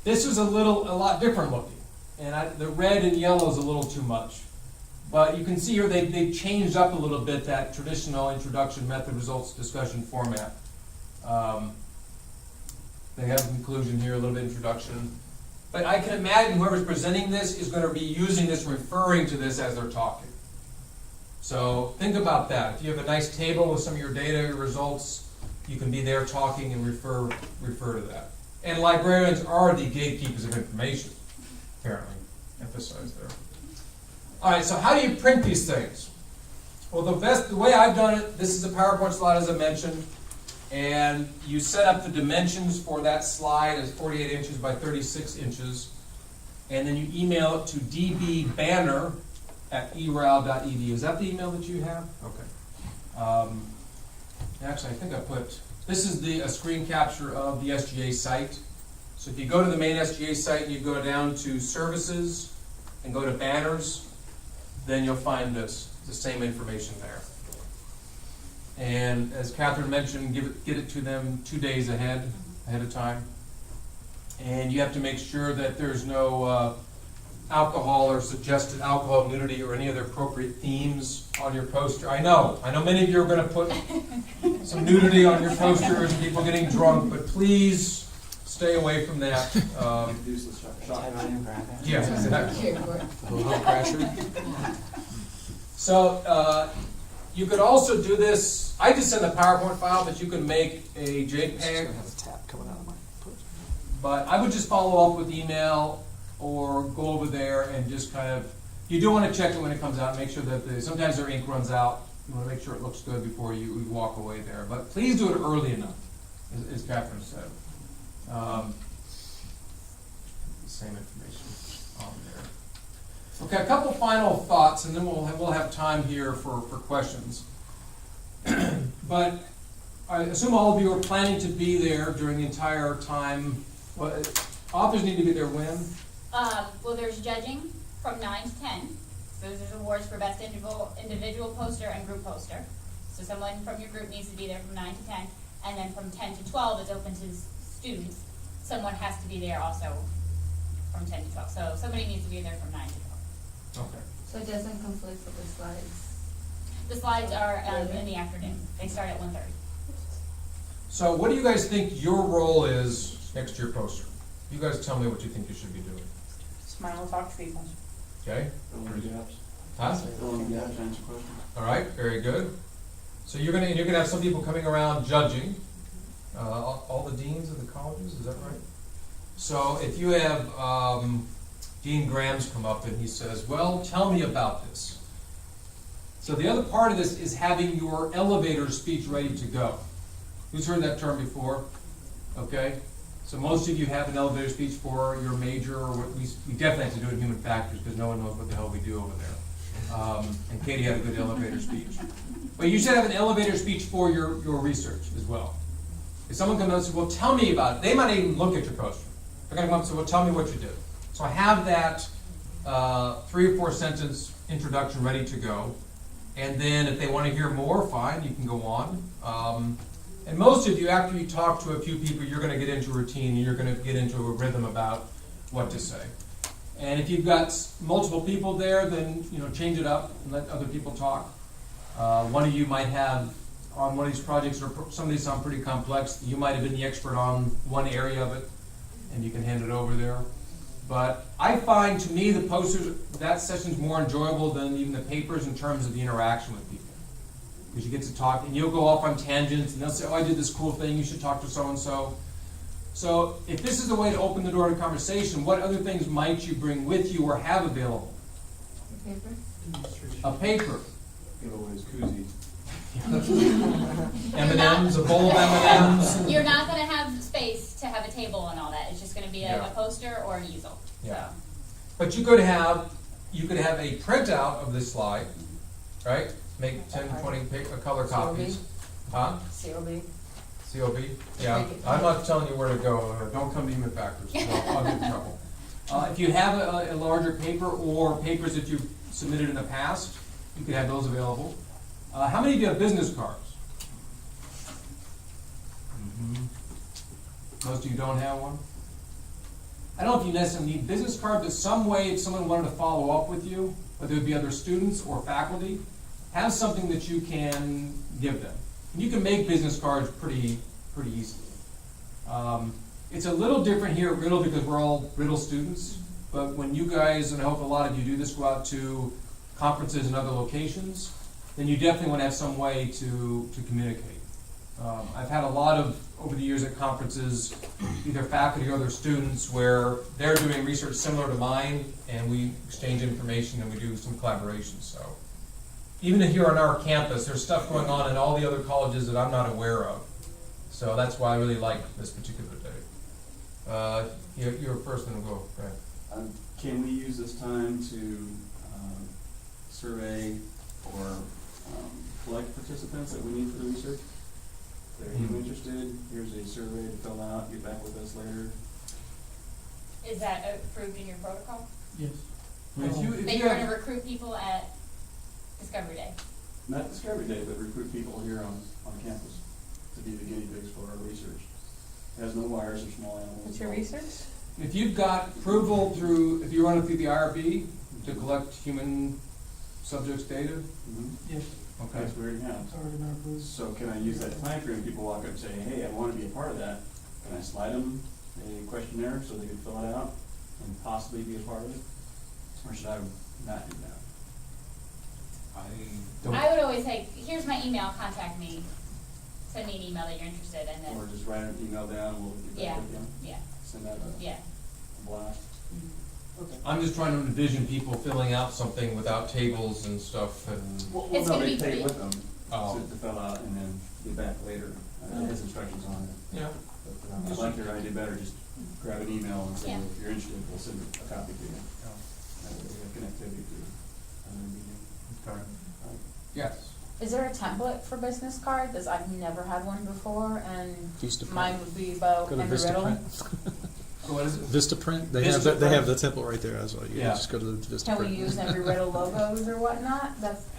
Speaker 1: This is a lot different looking, and the red and yellow is a little too much. But you can see here they've changed up a little bit that traditional introduction, method, results, discussion format. They have a conclusion here, a little bit introduction. But I can imagine whoever's presenting this is going to be using this, referring to this as they're talking. So think about that. If you have a nice table with some of your data, your results, you can be there talking and refer to that. And librarians are the gatekeepers of information, apparently, emphasized there. All right, so how do you print these things? Well, the way I've done it, this is a PowerPoint slide, as I mentioned, and you set up the dimensions for that slide as 48 inches by 36 inches, and then you email it to dbbanner@eral.edu. Is that the email that you have? Okay. Actually, I think I put, this is a screen capture of the SGA site. So if you go to the main SGA site and you go down to services and go to banners, then you'll find the same information there. And as Catherine mentioned, get it to them 2 days ahead of time. And you have to make sure that there's no alcohol or suggested alcohol, nudity, or any other appropriate themes on your poster. I know many of you are going to put some nudity on your posters, people getting drunk, but please stay away from that. Yeah, exactly. So you could also do this. I just send a PowerPoint file, but you can make a JPEG. But I would just follow up with email or go over there and just kind of. You do want to check it when it comes out. Make sure that sometimes their ink runs out. You want to make sure it looks good before you walk away there. But please do it early enough, as Catherine said. Same information on there. Okay, a couple final thoughts, and then we'll have time here for questions. But I assume all of you are planning to be there during the entire time. Authors need to be there when?
Speaker 2: Well, there's judging from 9 to 10. So there's awards for best individual poster and group poster. So someone from your group needs to be there from 9 to 10. And then from 10 to 12, it's open to students. Someone has to be there also from 10 to 12. So somebody needs to be there from 9 to 12.
Speaker 1: Okay.
Speaker 6: So it doesn't conflict with the slides?
Speaker 2: The slides are in the afternoon. They start at 1:30.
Speaker 1: So what do you guys think your role is next to your poster? You guys tell me what you think you should be doing.
Speaker 7: Smile and talk to people.
Speaker 1: Okay?
Speaker 4: Fill in the gaps.
Speaker 1: Huh?
Speaker 4: Fill in the gaps, answer questions.
Speaker 1: All right, very good. So you're gonna have some people coming around judging, all the deans of the colleges, is that right? So if you have Dean Graham's come up and he says, well, tell me about this. So the other part of this is having your elevator speech ready to go. Who's heard that term before? Okay. So most of you have an elevator speech for your major, or what we definitely have to do in human factors because no one knows what the hell we do over there. And Katie had a good elevator speech. But you should have an elevator speech for your research as well. If someone comes up and says, well, tell me about it, they might even look at your poster. They're going to come up and say, well, tell me what you did. So have that 3 or 4 sentence introduction ready to go. And then if they want to hear more, fine, you can go on. And most of you, after you talk to a few people, you're going to get into routine, and you're going to get into a rhythm about what to say. And if you've got multiple people there, then change it up and let other people talk. One of you might have, on one of these projects, or some of these sound pretty complex, you might have been the expert on one area of it, and you can hand it over there. But I find, to me, the posters, that session's more enjoyable than even the papers in terms of the interaction with people. Because you get to talk, and you'll go off on tangents, and they'll say, oh, I did this cool thing, you should talk to so-and-so. So if this is a way to open the door to conversation, what other things might you bring with you or have available?
Speaker 6: Paper?
Speaker 1: A paper.
Speaker 4: Give away his koozie.
Speaker 1: M&Ms, a bowl of M&Ms.
Speaker 2: You're not gonna have space to have a table and all that, it's just gonna be a
Speaker 1: Yeah.
Speaker 2: poster or an easel,
Speaker 1: Yeah.
Speaker 2: so.
Speaker 1: But you could have a printout of this slide, right? Make 10, 20 color copies. Huh?
Speaker 7: COB.
Speaker 1: COB? Yeah. I'm not telling you where to go. Don't come to human factors. I'll get in trouble. If you have a larger paper or papers that you've submitted in the past, you could have those available. How many of you have business cards? Most of you don't have one? I don't know if you necessarily need business cards, but some way, if someone wanted to follow up with you, whether it be other students or faculty, have something that you can give them. And you can make business cards pretty easily. It's a little different here at Riddle because we're all Riddle students, but when you guys, and I hope a lot of you do this, go out to conferences and other locations, then you definitely want to have some way to communicate. I've had a lot of, over the years at conferences, either faculty or other students, where they're doing research similar to mine, and we exchange information and we do some collaboration. So even here on our campus, there's stuff going on in all the other colleges that I'm not aware of. So that's why I really like this particular day. You're first, and we'll go. Go ahead.
Speaker 4: Can we use this time to survey or collect participants that we need for the research? Are you interested? Here's a survey to fill out, get back with us later.
Speaker 2: Is that approved in your protocol?
Speaker 3: Yes.
Speaker 1: If you
Speaker 2: That you're
Speaker 1: have-
Speaker 2: gonna recruit people at Discovery Day?
Speaker 4: Not Discovery Day, but recruit people here on campus to be the guinea pigs for our research. It has no wires or small animals.
Speaker 7: What's your research?
Speaker 1: If you've got approval through, if you run it through the IRB to collect human subjects data,
Speaker 4: Mm-hmm.
Speaker 3: Yes,
Speaker 1: okay.
Speaker 4: That's where it has.
Speaker 3: it's already been approved.
Speaker 4: So can I use that time frame? People walk up and say, hey, I want to be a part of that. Can I slide them a questionnaire so they can fill it out and possibly be a part of it? Or should I not do that?
Speaker 2: I would always say, here's my email, contact me, send me an email that you're interested, and
Speaker 4: Or
Speaker 2: then,
Speaker 4: just write an email down, we'll get
Speaker 2: yeah,
Speaker 4: back with them,
Speaker 2: yeah,
Speaker 4: send out a
Speaker 2: yeah.
Speaker 4: blast. Okay.
Speaker 1: I'm just trying to envision people filling out something without tables and stuff, and
Speaker 4: Well,
Speaker 2: It's
Speaker 4: no,
Speaker 2: gonna
Speaker 4: they
Speaker 2: be
Speaker 4: take
Speaker 2: pretty-
Speaker 4: it with them
Speaker 1: Oh.
Speaker 4: to fill out and then get back later. It has instructions on it.
Speaker 1: yeah.
Speaker 4: But, I like your idea better, just grab an email and say,
Speaker 2: Yeah.
Speaker 4: if you're interested, we'll send a copy to you. That way we have connectivity to another meeting.
Speaker 1: Okay. Yes.
Speaker 7: Is there a template for business card? Because I've never had one before, and
Speaker 10: Vistaprint.
Speaker 7: mine would be about
Speaker 10: Go to
Speaker 7: Embry-Riddle.
Speaker 10: Vistaprint.
Speaker 1: So what is it?
Speaker 10: Vistaprint. They
Speaker 1: Vistaprint.
Speaker 10: have the template right there as well. You
Speaker 1: Yeah.
Speaker 10: just go to the Vistaprint.
Speaker 7: Can we use Embry-Riddle logos or whatnot?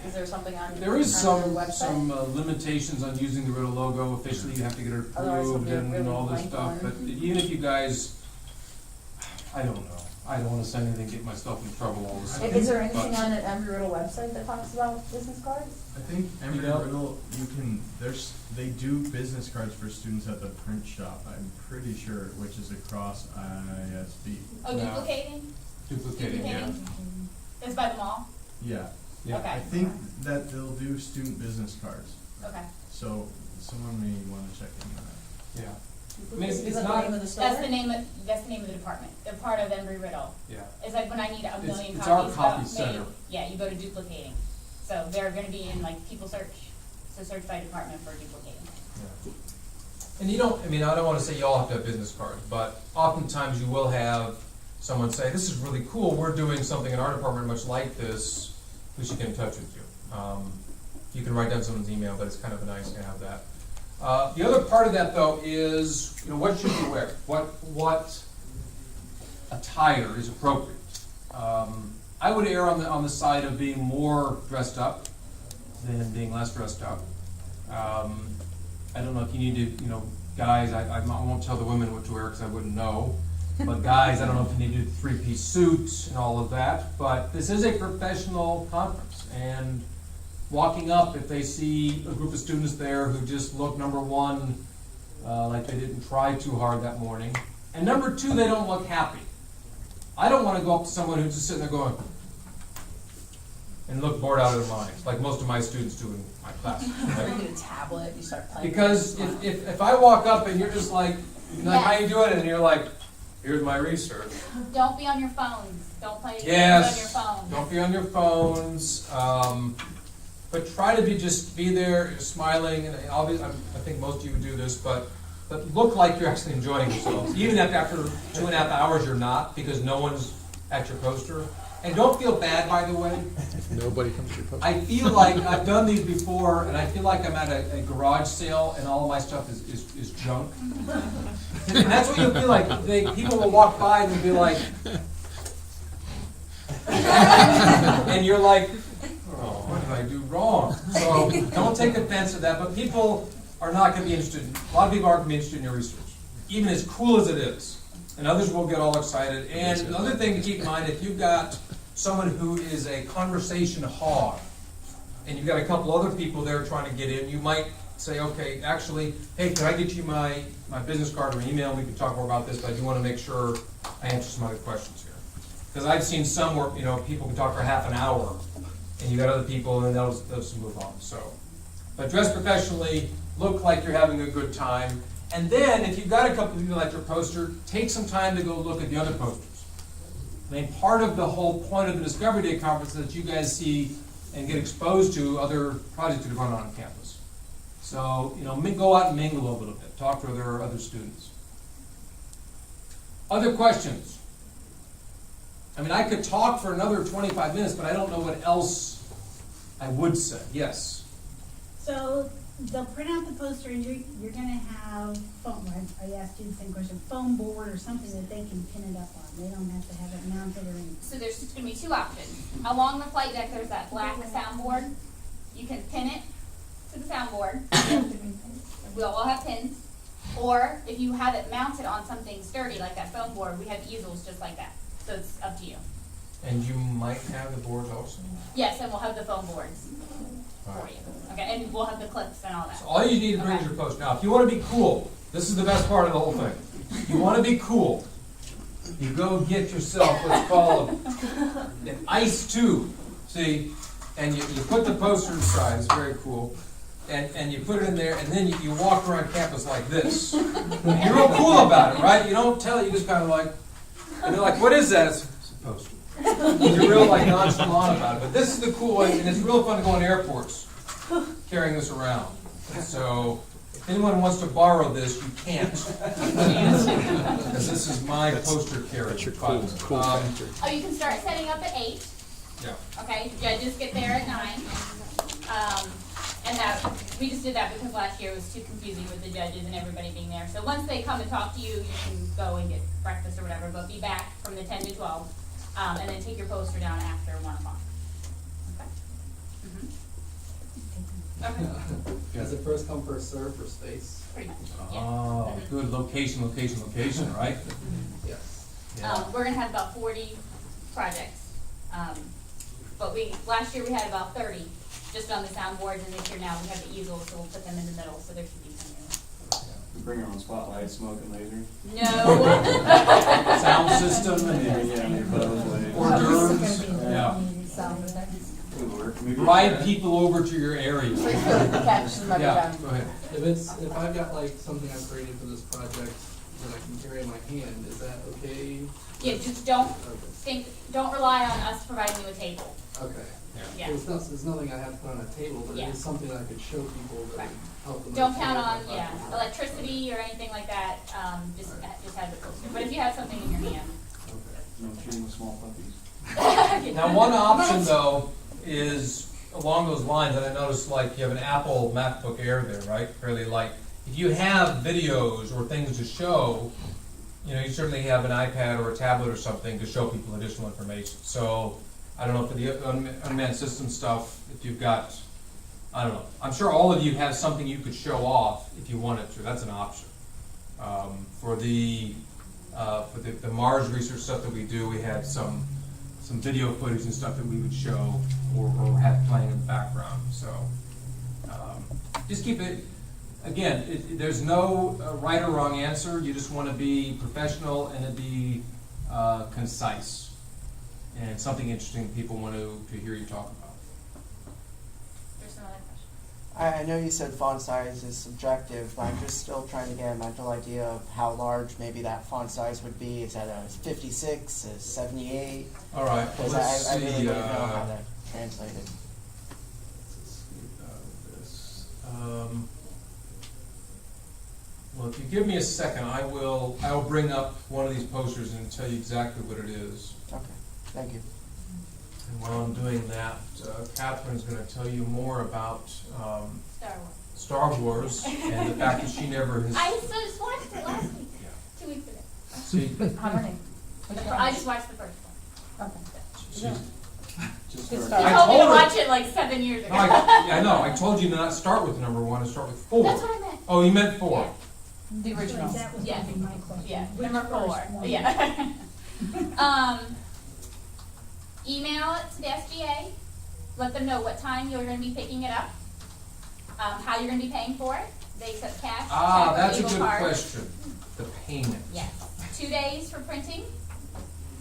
Speaker 7: Is there something on
Speaker 1: There is
Speaker 7: on
Speaker 1: some
Speaker 7: your website?
Speaker 1: limitations on using the Riddle logo. Officially, you have to get it
Speaker 7: Otherwise it'll
Speaker 1: approved
Speaker 7: be a
Speaker 1: and
Speaker 7: really
Speaker 1: all this
Speaker 7: blank
Speaker 1: stuff.
Speaker 7: one.
Speaker 1: But even if you guys, I don't know. I don't want to send anything, get myself in trouble all of a sudden.
Speaker 7: Is there anything
Speaker 1: But-
Speaker 7: on the Embry-Riddle website that talks about business cards?
Speaker 8: I think Embry-Riddle, they do business cards for students at the print shop, I'm pretty sure, which is across ISB.
Speaker 2: Oh,
Speaker 1: Yeah.
Speaker 2: duplicating?
Speaker 1: Duplicating, yeah.
Speaker 2: That's by the mall?
Speaker 8: Yeah,
Speaker 1: Yeah.
Speaker 2: Okay.
Speaker 8: I think that they'll do student business cards,
Speaker 2: Okay.
Speaker 8: so someone may wanna check into that.
Speaker 1: Yeah. I mean, it's
Speaker 7: Is that
Speaker 1: not-
Speaker 7: the name of the store?
Speaker 2: That's the name of the department, they're part of Embry-Riddle.
Speaker 1: Yeah.
Speaker 2: It's like when I need a million
Speaker 1: it's our
Speaker 2: copies
Speaker 1: copy
Speaker 2: made,
Speaker 1: center.
Speaker 2: yeah, you go to duplicating. So they're gonna be in like people search, so search by department for duplicating.
Speaker 1: Yeah. And you don't, I mean, I don't want to say you all have to have business cards, but oftentimes you will have someone say, this is really cool, we're doing something in our department much like this, we should get in touch with you. You can write down someone's email, but it's kind of nice to have that. The other part of that, though, is, what should you wear? What attire is appropriate? I would err on the side of being more dressed up than being less dressed up. I don't know if you need to, guys, I won't tell the women what to wear because I wouldn't know. But guys, I don't know if you need to do the three-piece suit and all of that. But this is a professional conference, and walking up, if they see a group of students there who just look, number one, like they didn't try too hard that morning, and number two, they don't look happy. I don't want to go up to someone who's just sitting there going and look bored out of their minds, like most of my students do in my class.
Speaker 7: Or you get a tablet, you start playing.
Speaker 1: Because if I walk up and you're just like, how you doing? And you're like, here's my research.
Speaker 2: Don't be on your phones. Don't play games
Speaker 1: Yes.
Speaker 2: on your phone.
Speaker 1: Don't be on your phones. But try to be there, smiling, and obviously, I think most of you would do this, but look like you're actually enjoying yourselves. Even if after 2.5 hours you're not, because no one's at your poster. And don't feel bad, by the way.
Speaker 10: Nobody comes to your post.
Speaker 1: I feel like I've done these before, and I feel like I'm at a garage sale, and all of my stuff is junk. And that's what you feel like. People will walk by and be like, and you're like, oh, what did I do wrong? So don't take offense to that, but people are not going to be interested. A lot of people aren't going to be interested in your research, even as cool as it is. And others will get all excited. And another thing to keep in mind, if you've got someone who is a conversation hog, and you've got a couple other people there trying to get in, you might say, okay, actually, hey, can I get you my business card or email? We can talk more about this, but I do want to make sure I answer some other questions here. Because I've seen some where people can talk for half an hour, and you got other people, and they'll just move on. So, but dress professionally, look like you're having a good time. And then, if you've got a couple of people at your poster, take some time to go look at the other posters. I mean, part of the whole point of the Discovery Day conference is that you guys see and get exposed to other projects that are going on campus. So, go out and mingle a little bit. Talk to other students. Other questions? I mean, I could talk for another 25 minutes, but I don't know what else I would say. Yes?
Speaker 11: So they'll print out the poster and you're gonna have foam, I asked you the same question, foam board or something that they can pin it up on. They don't have to have it mounted or anything.
Speaker 2: So there's just going to be two options. Along the flight deck, there's that black soundboard. You can pin it to the soundboard. We'll all have pins. Or if you have it mounted on something sturdy like that foam board, we have easels just like that. So it's up to you.
Speaker 1: And you might have the boards also?
Speaker 2: Yes, and we'll have the foam boards for you. Okay, and we'll have the clips and all that.
Speaker 1: So all you need to bring is your poster. Now, if you want to be cool, this is the best part of the whole thing. You want to be cool, you go get yourself what's called an ice tube, see? And you put the poster inside, it's very cool. And you put it in there, and then you walk around campus like this. And you're real cool about it, right? You don't tell it, you just kind of like, and they're like, what is that? It's a poster. You're real nonchalant about it. But this is the cool way, and it's real fun to go in airports carrying this around. So if anyone wants to borrow this, you can't. Because this is my poster carrier.
Speaker 10: That's your cool factor.
Speaker 2: Oh, you can start setting up at 8.
Speaker 1: Yeah.
Speaker 2: Okay, judges get there at 9. And we just did that because last year it was too confusing with the judges and everybody being there. So once they come and talk to you, you can go and get breakfast or whatever, but be back from the 10 to 12, and then take your poster down after 1 o'clock. Okay? Okay.
Speaker 12: Is it first come, first serve for space?
Speaker 2: Pretty much, yeah.
Speaker 1: Oh, good. Location, right?
Speaker 12: Yes.
Speaker 1: Yeah.
Speaker 2: We're gonna have about 40 projects. But last year we had about 30 just on the soundboards, and this year now we have the easels, so we'll put them in the middle, so there should be some room.
Speaker 4: We bring our own spotlight, smoke and laser.
Speaker 2: No.
Speaker 1: Sound system
Speaker 4: Yeah,
Speaker 1: and
Speaker 4: your buzz light.
Speaker 1: hors d'oeuvres. Yeah.
Speaker 6: Sound effects.
Speaker 4: Could work. Maybe
Speaker 1: Ride people over to your area.
Speaker 7: Catch somebody
Speaker 1: Yeah,
Speaker 7: down.
Speaker 1: go ahead.
Speaker 12: If I've got something I'm creating for this project that I can carry in my hand, is that okay?
Speaker 2: Yeah, just don't
Speaker 12: Okay.
Speaker 2: don't rely on us providing you a table.
Speaker 12: Okay.
Speaker 2: Yeah.
Speaker 12: So it's nothing I have to put on a table, but
Speaker 2: Yeah.
Speaker 12: it is something that I could show people that
Speaker 2: Right.
Speaker 12: would help them.
Speaker 2: Don't count
Speaker 12: understand
Speaker 2: on,
Speaker 12: what I'm talking about.
Speaker 2: electricity or anything like that, just have the poster. But if you have something in your hand.
Speaker 4: no shooting with small puppies.
Speaker 1: Now, one option though is along those lines, and I noticed you have an Apple MacBook Air there, right? Fairly light. If you have videos or things to show, you know, you certainly have an iPad or a tablet or something to show people additional information. So, I don't know, for the unmanned system stuff, if you've got, I don't know, I'm sure all of you have something you could show off if you wanted to, that's an option. For the Mars research stuff that we do, we had some video footage and stuff that we would show or have playing in the background, so. Just keep it, again, there's no right or wrong answer, you just want to be professional and to be concise. And something interesting people want to hear you talk about.
Speaker 2: There's some other questions.
Speaker 13: I know you said font size is subjective, but I'm just still trying to get a mental idea of how large maybe that font size would be. Is that a 56, a 78?
Speaker 1: All right,
Speaker 13: Because
Speaker 1: let's
Speaker 13: I
Speaker 1: see.
Speaker 13: really don't know how that translated.
Speaker 1: Well, if you give me a second, I will bring up one of these posters and tell you exactly what it is.
Speaker 13: Okay, thank you.
Speaker 1: And while I'm doing that, Catherine's going to tell you more about
Speaker 2: Star Wars.
Speaker 1: Star Wars and the fact that she never has.
Speaker 2: I just watched it last week, 2 weeks ago.
Speaker 1: See,
Speaker 7: How many?
Speaker 2: I just watched the first one.
Speaker 7: Okay.
Speaker 1: she's,
Speaker 4: Just
Speaker 7: Good
Speaker 4: start.
Speaker 7: start.
Speaker 2: You
Speaker 1: I
Speaker 2: told me to
Speaker 1: told her-
Speaker 2: watch it like 7 years ago.
Speaker 1: No, I know. I told you to not start with number 1 and start with 4.
Speaker 2: That's what I meant.
Speaker 1: Oh, you meant 4.
Speaker 7: The original.
Speaker 11: That was gonna be my question.
Speaker 2: Yeah,
Speaker 11: Which
Speaker 2: number 4.
Speaker 11: first one?
Speaker 2: Yeah. Email it to the SGA. Let them know what time you're going to be picking it up. How you're going to be paying for it. They accept cash.
Speaker 1: Ah,
Speaker 2: check, or
Speaker 1: that's a
Speaker 2: legal
Speaker 1: good
Speaker 2: card.
Speaker 1: question. The payment.
Speaker 2: Yes. 2 days for printing.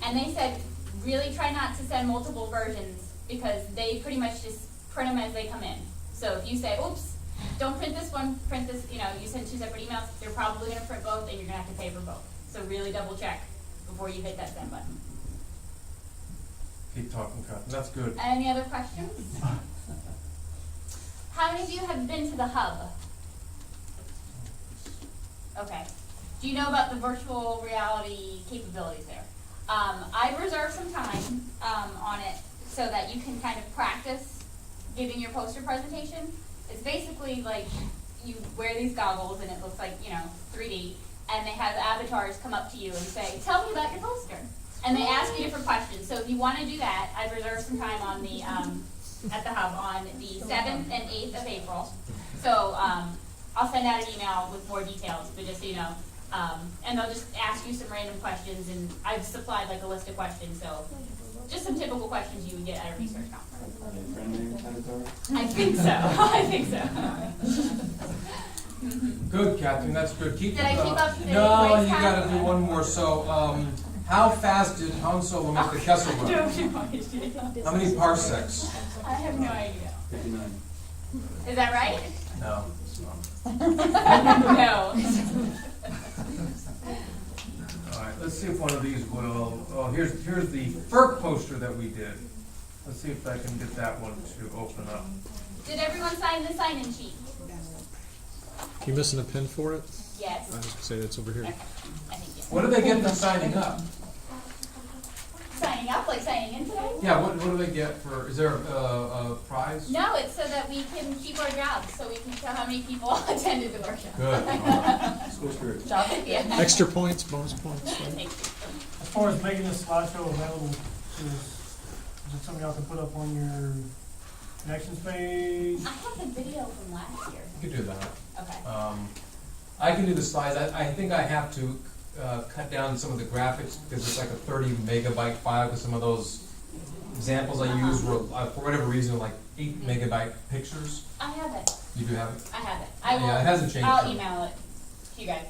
Speaker 2: And they said, really try not to send multiple versions because they pretty much just print them as they come in. So if you say, oops, don't print this one, print this, you know, you send 2 separate emails, they're probably going to print both and you're going to have to pay for both. So really double check before you hit that send button.
Speaker 1: Keep talking, Catherine. That's good.
Speaker 2: Any other questions? How many of you have been to the hub? Okay. Do you know about the virtual reality capabilities there? I reserved some time on it so that you can kind of practice giving your poster presentation. It's basically like you wear these goggles and it looks like, you know, 3D, and they have avatars come up to you and say, tell me about your poster. And they ask you different questions. So if you want to do that, I've reserved some time on the at the hub on the 7th and 8th of April. So I'll send out an email with more details, but just so you know. And they'll just ask you some random questions, and I've supplied like a list of questions, so just some typical questions you would get at a research conference.
Speaker 4: Are they friendly avatar?
Speaker 2: I think so. I think so.
Speaker 1: Good, Catherine. That's good. Keep.
Speaker 2: Did I keep up to date?
Speaker 1: No,
Speaker 2: Wait,
Speaker 1: you got to
Speaker 2: Catherine?
Speaker 1: do one more. So, how fast did Han Solo make the Kessel Run? How many parsecs?
Speaker 2: I have no idea.
Speaker 4: 59.
Speaker 2: Is that right?
Speaker 1: No.
Speaker 2: No.
Speaker 1: All right. Let's see if one of these will. Oh, here's the FERC poster that we did. Let's see if I can get that one to open up.
Speaker 2: Did everyone sign the sign-in sheet?
Speaker 10: You missing a pin for it?
Speaker 2: Yes.
Speaker 10: I was gonna say it's over here.
Speaker 2: Okay. I think yes.
Speaker 1: What do they get for signing up?
Speaker 2: Signing up, like signing in today?
Speaker 1: Yeah. What do they get for? Is there a prize?
Speaker 2: No, it's so that we can keep our jobs, so we can tell how many people attended the workshop.
Speaker 1: Good.
Speaker 4: School spirit.
Speaker 2: Job, yeah.
Speaker 10: Extra points, bonus points, right?
Speaker 2: Thank you.
Speaker 3: As far as making this slideshow available, is it something y'all can put up on your connections page?
Speaker 2: I have the video from last year.
Speaker 1: You can do that.
Speaker 2: Okay.
Speaker 1: I can do the slides. I think I have to cut down some of the graphics because it's like a 30 megabyte file because some of those examples I used were, for whatever reason, like 8 megabyte pictures.
Speaker 2: I have it.
Speaker 1: You do have it?
Speaker 2: I have it. I will.
Speaker 1: Yeah, it hasn't changed.
Speaker 2: I'll email it to you guys.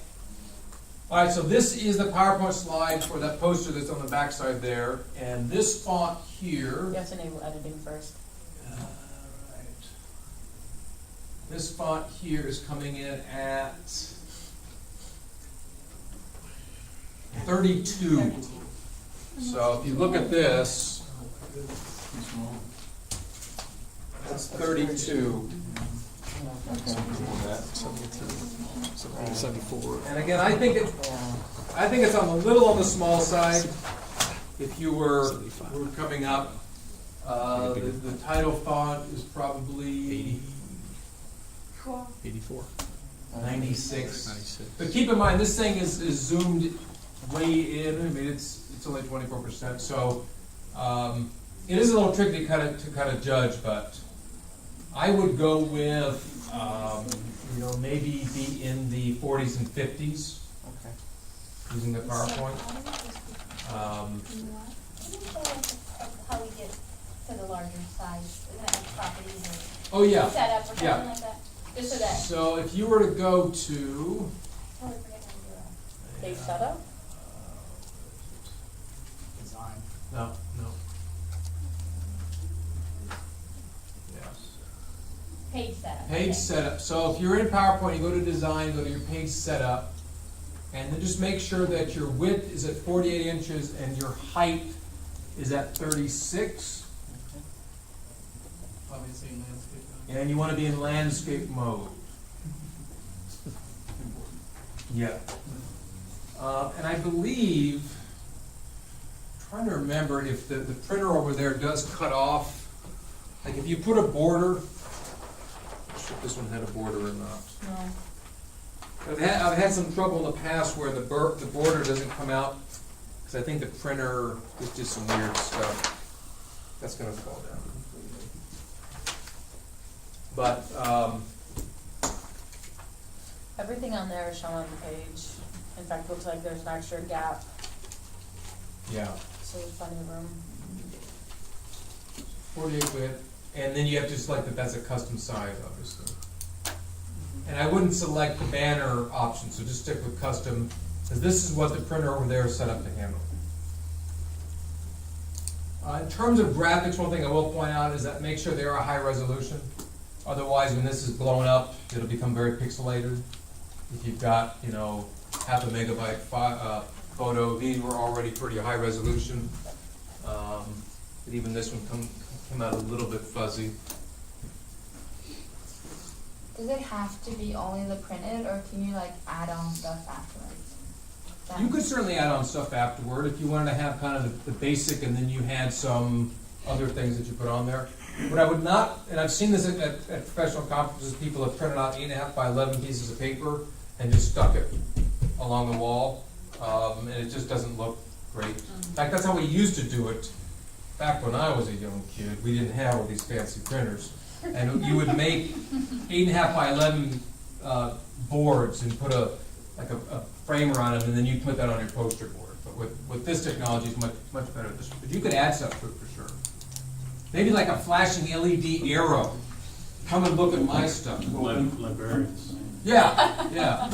Speaker 1: All right, so this is the PowerPoint slide for that poster that's on the backside there. And this font here.
Speaker 7: You have to enable editing first.
Speaker 1: Right. This font here is coming in at 32. So if you look at this, that's 32.
Speaker 10: 74.
Speaker 1: And again, I think it's on a little on the small side. If you were coming up, the title font is probably
Speaker 10: 84.
Speaker 1: 96.
Speaker 10: 96.
Speaker 1: But keep in mind, this thing is zoomed weigh in. I mean, it's only 24%, so it is a little tricky to kind of judge, but I would go with maybe be in the 40s and 50s
Speaker 13: Okay.
Speaker 1: using the PowerPoint.
Speaker 2: How we get to the larger size, isn't it like properties or
Speaker 1: Oh yeah.
Speaker 2: setup or something
Speaker 1: Yeah.
Speaker 2: like that? Just so that,
Speaker 1: So if you were to go to
Speaker 2: totally forget how to do that.
Speaker 7: Page setup?
Speaker 4: Design.
Speaker 1: No. Yes.
Speaker 2: Page setup.
Speaker 1: Page
Speaker 2: okay.
Speaker 1: setup. So if you're in PowerPoint, you go to design, go to your page setup, and then just make sure that your width is at 48 inches and your height is at 36.
Speaker 12: Obviously in landscape.
Speaker 1: And you want to be in landscape mode. Yeah. And I believe, I'm trying to remember if the printer over there does cut off, like if you put a border, I'm not sure if this one had a border or not.
Speaker 7: No.
Speaker 1: I've had some trouble in the past where the border doesn't come out, because I think the printer is just some weird stuff. That's gonna fall down completely. But,
Speaker 7: Everything on there is shown on the page. In fact, looks like there's an extra gap,
Speaker 1: yeah,
Speaker 7: so there's plenty of room.
Speaker 1: 48 width, and then you have to select that that's a custom size, obviously. And I wouldn't select the banner option, so just stick with custom, because this is what the printer over there is set up to handle. In terms of graphics, one thing I will point out is that make sure they are high resolution. Otherwise, when this is blown up, it'll become very pixelated. If you've got, half a megabyte photo, these were already pretty high resolution. But even this one came out a little bit fuzzy.
Speaker 6: Does it have to be only the printed, or can you like add on stuff afterwards?
Speaker 1: You could certainly add on stuff afterward if you wanted to have kind of the basic and then you had some other things that you put on there. But I would not, and I've seen this at professional conferences, people have printed out 8.5 by 11 pieces of paper and just stuck it along the wall, and it just doesn't look great. In fact, that's how we used to do it back when I was a young kid. We didn't have all these fancy printers. And you would make 8.5 by 11 boards and put a framer on them, and then you put that on your poster board. But with this technology, it's much better. But you could add stuff to it for sure. Maybe like a flashing LED arrow. Come and look at my stuff.
Speaker 4: Librarians.
Speaker 1: Yeah.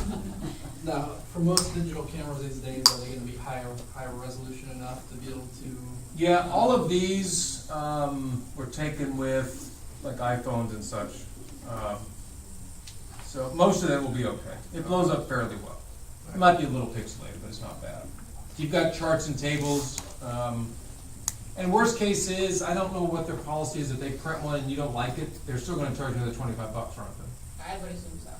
Speaker 12: Now, for most digital cameras these days, are they gonna be higher resolution enough to be able to?
Speaker 1: Yeah, all of these were taken with like iPhones and such. So most of them will be okay. It blows up fairly well. It might be a little pixelated, but it's not bad. You've got charts and tables. And worst case is, I don't know what their policy is. If they print one and you don't like it, they're still going to charge you another $25, aren't they?
Speaker 2: I would assume so.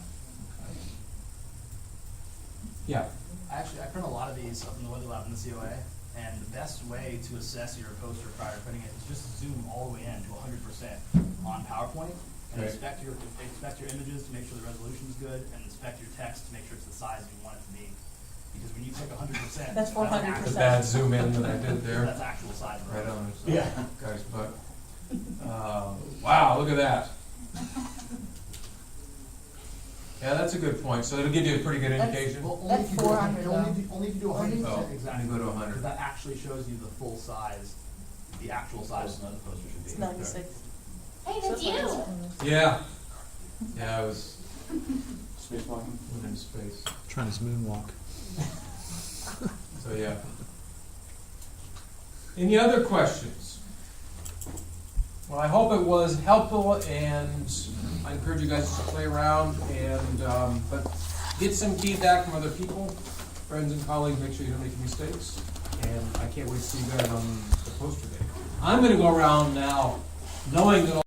Speaker 1: Yeah.
Speaker 14: Actually, I print a lot of these up in the Weather Lab in the COA, and the best way to assess your poster prior to printing it is just zoom all the way in to 100% on PowerPoint, and
Speaker 1: Right.
Speaker 14: inspect your images to make sure the resolution is good, and inspect your text to make sure it's the size you want it to be. Because when you take 100%,
Speaker 7: That's 400%.
Speaker 1: The bad zoom in that I did there.
Speaker 14: That's actual size.
Speaker 1: Right on.
Speaker 14: Yeah.
Speaker 1: Guys, but wow, look at that. Yeah, that's a good point. So it'll give you a pretty good indication.
Speaker 14: Well, only
Speaker 6: That's
Speaker 14: if you do
Speaker 6: 400
Speaker 14: only if you do 100%.
Speaker 1: Oh,
Speaker 14: Exactly.
Speaker 1: you go to 100.
Speaker 14: Because that actually shows you the full size, the actual size another poster should be.
Speaker 7: It's 96.
Speaker 2: Hey, that's you.
Speaker 1: Yeah. Yeah, I was
Speaker 4: Spacewalking.
Speaker 1: in space.
Speaker 10: Trying his moonwalk.
Speaker 1: So yeah. Any other questions? Well, I hope it was helpful, and I encourage you guys to play around and but get some feedback from other people, friends and colleagues. Make sure you don't make mistakes, and I can't wait to see you guys on the poster day. I'm going to go around now, knowing that.